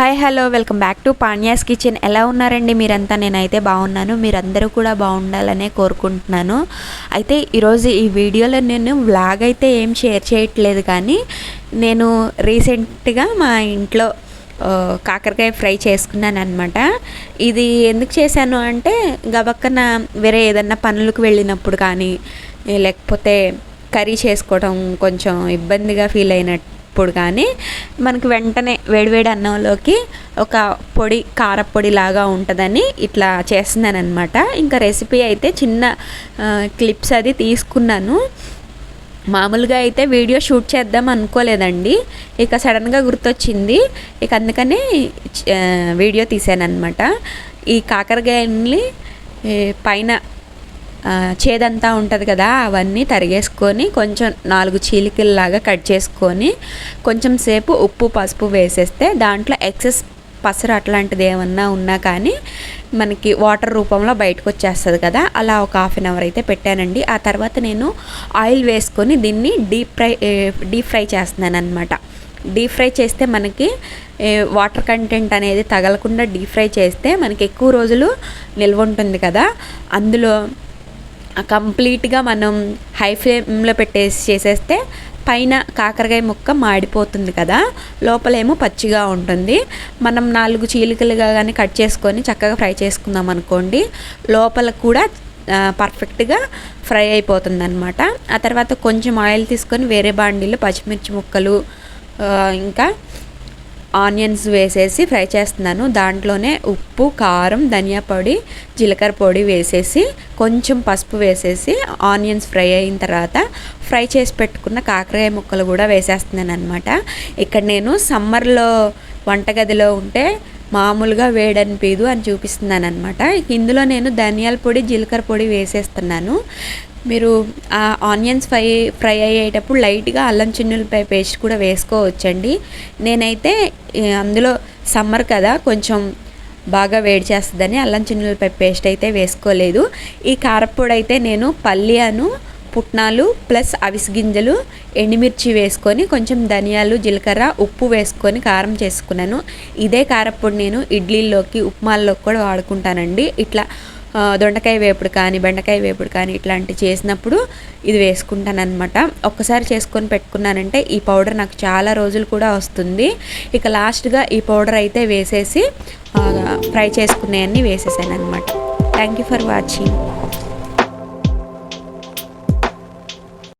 Hi hello welcome back to Panyas kitchen. ఎలా ఉన్నారండి మీరంతా? నేనైతే బాగున్నాను. మీరందరూ కూడా బాగుండాలనే కోరుకుంటున్నాను. అయితే ఈరోజు ఈ వీడియోలో నేను వ్లాగ్ అయితే ఏం షేర్ చేయట్లేదు, కానీ నేను రీసెంట్గా మా ఇంట్లో కాకరకాయ ఫ్రై చేసుకున్నాను అనమాట. ఇది ఎందుకు చేశాను అంటే, గబక్కన వేరే ఏదన్నా పనులకు వెళ్ళినప్పుడు కానీ, లేకపోతే కర్రీ చేసుకోవడం కొంచెం ఇబ్బందిగా ఫీల్ అయినప్పుడు కానీ మనకి వెంటనే వేడివేడి అన్నంలోకి ఒక పొడి కారపొడి లాగా ఉంటుందని ఇట్లా చేస్తున్నాను అనమాట. ఇంకా రెసిపీ అయితే చిన్న క్లిప్స్ అది తీసుకున్నాను. మామూలుగా అయితే వీడియో షూట్ చేద్దాం అనుకోలేదండి, ఇక సడన్గా గుర్తొచ్చింది, ఇక అందుకని వీడియో తీసాను అనమాట. ఈ కాకరకాయని పైన చేదంతా ఉంటుంది కదా, అవన్నీ తరిగేసుకొని కొంచెం 4 చీలికల్లాగా కట్ చేసుకొని కొంచెం సేపు ఉప్పు పసుపు వేసేస్తే దాంట్లో ఎక్సెస్ పసరు అట్లాంటిది ఏమన్నా ఉన్నా కానీ మనకి వాటర్ రూపంలో బయటకు వచ్చేస్తుంది కదా, అలా ఒక హాఫ్ అన్ అవర్ అయితే పెట్టానండి. ఆ తర్వాత నేను ఆయిల్ వేసుకొని దీన్ని డీప్ ఫ్రై చేస్తున్నాను అనమాట. డీప్ ఫ్రై చేస్తే మనకి వాటర్ కంటెంట్ అనేది తగలకుండా డీప్ ఫ్రై చేస్తే మనకి ఎక్కువ రోజులు నిల్వ ఉంటుంది కదా. అందులో కంప్లీట్గా మనం హై ఫ్లేమ్లో పెట్టేసి చేసేస్తే పైన కాకరకాయ ముక్క మాడిపోతుంది కదా, లోపలేమో పచ్చిగా ఉంటుంది. మనం 4 చీలికలుగా కానీ కట్ చేసుకొని చక్కగా ఫ్రై చేసుకుందాం అనుకోండి, లోపల కూడా పర్ఫెక్ట్గా ఫ్రై అయిపోతుంది అనమాట. ఆ తర్వాత కొంచెం ఆయిల్ తీసుకొని వేరే బాండీలో పచ్చిమిర్చి ముక్కలు ఇంకా ఆనియన్స్ వేసేసి ఫ్రై చేస్తున్నాను. దాంట్లోనే ఉప్పు కారం ధనియా పొడి జీలకర్ర పొడి వేసేసి కొంచెం పసుపు వేసేసి ఆనియన్స్ ఫ్రై అయిన తర్వాత ఫ్రై చేసి పెట్టుకున్న కాకరకాయ ముక్కలు కూడా వేసేస్తున్నాను అనమాట. ఇక్కడ నేను సమ్మర్లో వంటగదిలో ఉంటే మామూలుగా వేడనిపీదు అని చూపిస్తున్నాను అనమాట. ఇందులో నేను ధనియాల పొడి జీలకర్ర పొడి వేసేస్తున్నాను. మీరు ఆ ఆనియన్స్ ఫ్రై అయ్యేటప్పుడు లైట్గా అల్లం చిన్నులపాయ పేస్ట్ కూడా వేసుకోవచ్చండి. నేనైతే అందులో సమ్మర్ కదా కొంచెం బాగా వేడి చేస్తుందని అల్లం చిన్నులపాయ పేస్ట్ అయితే వేసుకోలేదు. ఈ కారపొడి అయితే నేను పల్లియాను పుట్నాలు ప్లస్ అవిసె గింజలు ఎండుమిర్చి వేసుకొని కొంచెం ధనియాలు జీలకర్ర ఉప్పు వేసుకొని కారం చేసుకున్నాను. ఇదే కారపొడి నేను ఇడ్లీల్లోకి ఉప్మాల్లోకి కూడా వాడుకుంటానండి. ఇట్లా దొండకాయ వేపుడు కానీ బెండకాయ వేపుడు కానీ ఇట్లాంటివి చేసినప్పుడు ఇది వేసుకుంటాను అనమాట. ఒక్కసారి చేసుకొని పెట్టుకున్నానంటే ఈ పౌడర్ నాకు చాలా రోజులు కూడా వస్తుంది. ఇక లాస్ట్గా ఈ పౌడర్ అయితే వేసేసి ఫ్రై చేసుకునేవన్నీ వేసేసాను అనమాట. Thank you for watching.